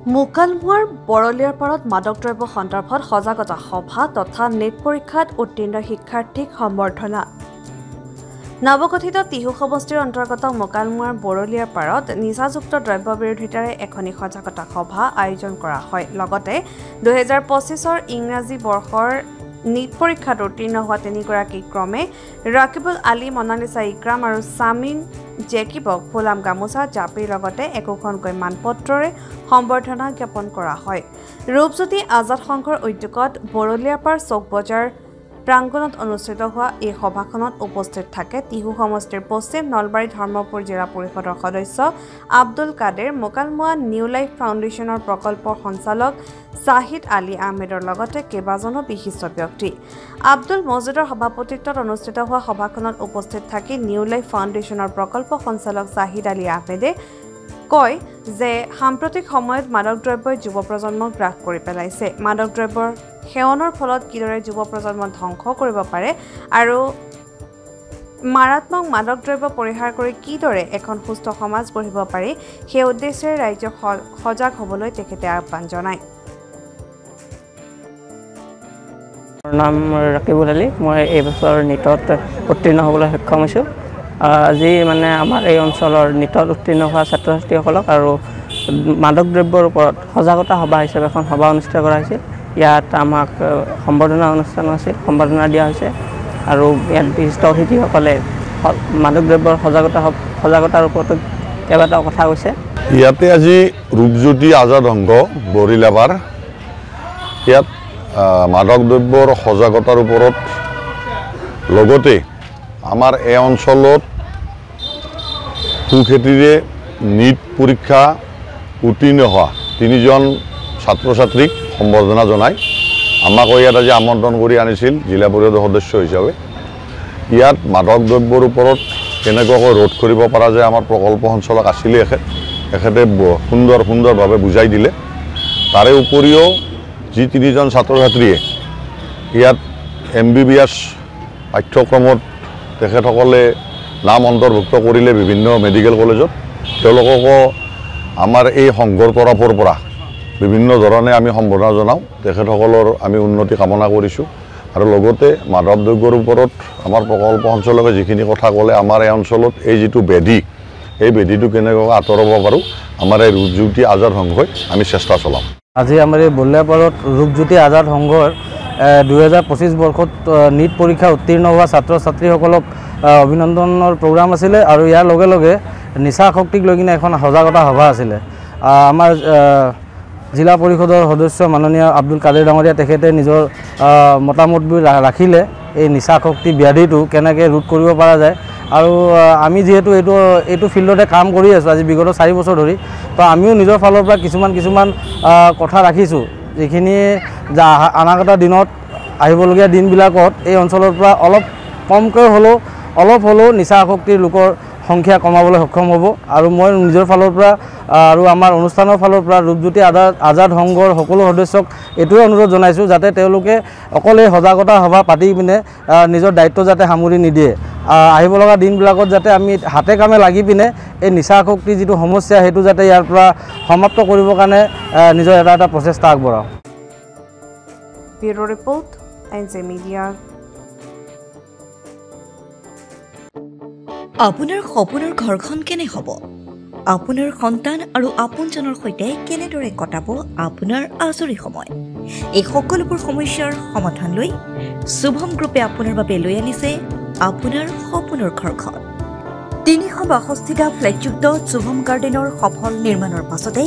মুকালমুৱাৰ বৰলীয়াৰ পাৰত মাদক দ্ৰব্য সন্দৰ্ভত সজাগতা সভা তথা নেট পৰীক্ষাত উত্তীৰ্ণ শিক্ষাৰ্থীক সম্বৰ্ধনা। নৱগঠিত টিহু সমষ্টিৰ অন্তৰ্গত মুকালমুৱাৰ বৰলীয়াৰ পাৰত নিচাযুক্ত দ্ৰব্য বিৰোধিতাৰে এখনি সজাগতা সভা আয়োজন কৰা হয়। লগতে 2025 ইংৰাজী বৰ্ষৰ নিট পৰীক্ষাত উত্তীৰ্ণ হোৱা তিনিগৰাকী ক্ৰমে ৰাকিবুল আলী, মনালিছা ইকৰাম আৰু সামিন জেকিবক ফুলাম গামোচা জাপিৰ লগতে একোখনকৈ মানপত্ৰৰে সম্বৰ্ধনা জ্ঞাপন কৰা হয়। ৰূপজ্যোতি আজাদ সংঘৰ উদ্যোগত বৰলীয়াপাৰ চৌক বজাৰ প্ৰাংগণত অনুষ্ঠিত হোৱা এই সভাখনত উপস্থিত থাকে টিহু সমষ্টিৰ পশ্চিম নলবাৰী ধৰ্মপুৰ জিলা পৰিষদৰ সদস্য আব্দুল কাদেৰ, মুকালমুৱা নিউ লাইফ ফাউণ্ডেশ্যনৰ প্ৰকল্পৰ সঞ্চালক জাহিদ আলী আহমেদৰ লগতে কেইবাজনো বিশিষ্ট ব্যক্তি। আব্দুল মজিদৰ সভাপতিত্বত অনুষ্ঠিত হোৱা সভাখনত উপস্থিত থাকি নিউ লাইফ ফাউণ্ডেশ্যনৰ প্ৰকল্প সঞ্চালক জাহিদ আলী আহমেদে কয় যে সাম্প্ৰতিক সময়ত মাদক দ্ৰব্যই যুৱ প্ৰজন্মক গ্ৰাস কৰি পেলাইছে। মাদক দ্ৰব্যৰ সেৱনৰ ফলত কিদৰে যুৱ প্ৰজন্ম ধ্বংস কৰিব পাৰে আৰু মাৰাত্মক মাদক দ্ৰব্য পৰিহাৰ কৰি কিদৰে এখন সুস্থ সমাজ গঢ়িব পাৰি সেই উদ্দেশ্যেৰে ৰাইজক সজাগ হ'বলৈ তেখেতে আহ্বান জনায়। মোৰ নাম ৰাকিবুল আলী। মই এই বছৰ নিটত উত্তীৰ্ণ হ'বলৈ সক্ষম হৈছোঁ। আজি মানে আমাৰ এই অঞ্চলৰ নিটত উত্তীৰ্ণ হোৱা ছাত্ৰ ছাত্ৰীসকলক আৰু মাদক দ্ৰব্যৰ ওপৰত সজাগতা সভা হিচাপে এখন সভা অনুষ্ঠিত কৰা হৈছিল। ইয়াত আমাক সম্বৰ্ধনা অনুষ্ঠান আছিল, সম্বৰ্ধনা দিয়া হৈছে আৰু ইয়াত বিশিষ্ট অতিথিসকলে মাদক দ্ৰব্যৰ সজাগতাৰ ওপৰতো কেইবাটাও কথা কৈছে। ইয়াতে আজি ৰূপজ্যোতি আজাদ সংঘ বৰলীয়াপাৰ ইয়াত মাদক দ্ৰব্যৰ সজাগতাৰ ওপৰত লগতে আমাৰ এই অঞ্চলত সুখেতিৰে নিট পৰীক্ষা উত্তীৰ্ণ হোৱা তিনিজন ছাত্ৰ ছাত্ৰীক সম্বৰ্ধনা জনাই আমাক ইয়াত আজি আমন্ত্ৰণ কৰি আনিছিল জিলা পৰিষদৰ সদস্য হিচাপে। ইয়াত মাদক দ্ৰব্যৰ ওপৰত কেনেকুৱাকৈ ৰোধ কৰিব পৰা যায় আমাৰ প্ৰকল্প সঞ্চালক আছিলে এখেতে সুন্দৰভাৱে বুজাই দিলে। তাৰে উপৰিও যি তিনিজন ছাত্ৰ ছাত্ৰীয়ে ইয়াত MBBS পাঠ্যক্ৰমত তেখেতসকলে নাম অন্তৰ্ভুক্ত কৰিলে বিভিন্ন মেডিকেল কলেজত, তেওঁলোককো আমাৰ এই সংঘৰ তৰফৰ পৰা বিভিন্ন ধৰণে আমি সম্বৰ্ধনা জনাওঁ। তেখেতসকলৰ আমি উন্নতি কামনা কৰিছোঁ আৰু লগতে মাদক দ্ৰব্যৰ ওপৰত আমাৰ প্ৰকল্প সঞ্চালকে যিখিনি কথা ক'লে আমাৰ এই অঞ্চলত এই যিটো ব্যাধি, এই ব্যাধিটো কেনেকৈ আঁতৰাব পাৰোঁ আমাৰ এই ৰূপজ্যোতি আজাদ সংঘই আমি চেষ্টা চলাম। আজি আমাৰ এই বৰলীয়াপাৰত ৰূপজ্যোতি আজাদ সংঘৰ 2025 বৰ্ষত নিট পৰীক্ষা উত্তীৰ্ণ হোৱা ছাত্ৰ ছাত্ৰীসকলক অভিনন্দনৰ প্ৰগ্ৰাম আছিলে আৰু ইয়াৰ লগে লগে নিচা শক্তিক লৈ কিনে এখন সজাগতা সভা আছিলে। আমাৰ জিলা পৰিষদৰ সদস্য মাননীয় আব্দুল কাদেৰ ডাঙৰীয়া তেখেতে নিজৰ মতামতবোৰ ৰাখিলে এই নিচা শক্তি ব্যাধিটো কেনেকৈ ৰোধ কৰিব পৰা যায়। আৰু আমি যিহেতু এইটো ফিল্ডতে কাম কৰি আছোঁ আজি বিগত 4 বছৰ ধৰি, তো আমিও নিজৰ ফালৰ পৰা কিছুমান কথা ৰাখিছোঁ যিখিনি অনাগত দিনত আহিবলগীয়া দিনবিলাকত এই অঞ্চলৰ পৰা অলপ হ'লেও নিচা শক্তিৰ লোকৰ সংখ্যা কমাবলৈ সক্ষম হ'ব। আৰু মই নিজৰ ফালৰ পৰা আৰু আমাৰ অনুষ্ঠানৰ ফালৰ পৰা ৰূপজ্যোতি আজাদ সংঘৰ সকলো সদস্যক এইটোৱে অনুৰোধ জনাইছোঁ যাতে তেওঁলোকে অকল এই সজাগতা সভা পাতি পিনে নিজৰ দায়িত্ব যাতে সামৰি নিদিয়ে। আহিব লগা দিনবিলাকত যাতে আমি হাতে কামে লাগি পিনে এই নিচা শক্তিৰ যিটো সমস্যা সেইটো যাতে ইয়াৰ পৰা সমাপ্ত কৰিবৰ কাৰণে নিজৰ এটা প্ৰচেষ্টা আগবঢ়াওঁ। Bureau report NJ media. আপোনাৰ সপোনৰ ঘৰখন কেনে হ'ব? আপোনাৰ সন্তান আৰু আপোনজনৰ সৈতে কেনেদৰে কটাব আপোনাৰ আজৰি সময়? এই সকলোবোৰ সমস্যাৰ সমাধান লৈ শুভম গ্ৰুপে আপোনাৰ বাবে লৈ আনিছে আপোনাৰ সপোনৰ ঘৰখন। 362টা ফ্লেটযুক্ত শুভম গাৰ্ডেনৰ সফল নিৰ্মাণৰ পাছতে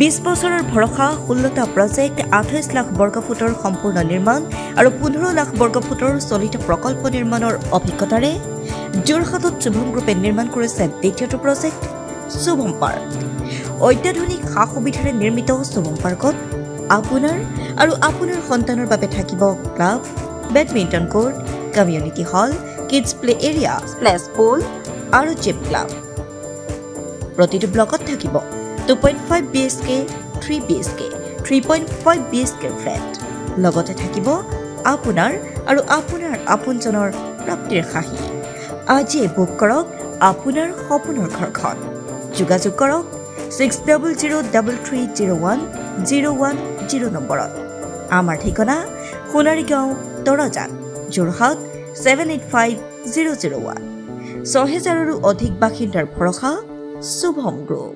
20 বছৰৰ ভৰসা 16টা প্ৰজেক্ট 28 লাখ বৰ্গফুটৰ সম্পূৰ্ণ নিৰ্মাণ আৰু 15 লাখ বৰ্গফুটৰ চলিত প্ৰকল্প নিৰ্মাণৰ অভিজ্ঞতাৰে যোৰহাটত শুভম গ্ৰুপে নিৰ্মাণ কৰিছে দ্বিতীয়টো প্ৰজেক্ট শুভম পাৰ্ক। অত্যাধুনিক সা সুবিধাৰে নিৰ্মিত শুভম পাৰ্কত আপোনাৰ আৰু আপোনাৰ সন্তানৰ বাবে থাকিব club, badminton court, community hall, kids play area, splash pool আৰু জিম ক্লাব। প্ৰতিটো ব্লকত থাকিব 2.5 BHK, 3 BHK, 3.5 BHK ফ্লেট। লগতে থাকিব আপোনাৰ আৰু আপোনাৰ আপোনজনৰ প্ৰাপ্তিৰ হাঁহি। আজিয়ে বুক কৰক আপোনাৰ সপোনৰ ঘৰখন। যোগাযোগ কৰক 6003301010 নম্বৰত। আমাৰ ঠিকনা সোণাৰীগাঁও তৰাজান যোৰহাট 785001। 6000ৰো অধিক বাসিন্দাৰ ভৰসা শুভম গ্ৰুপ।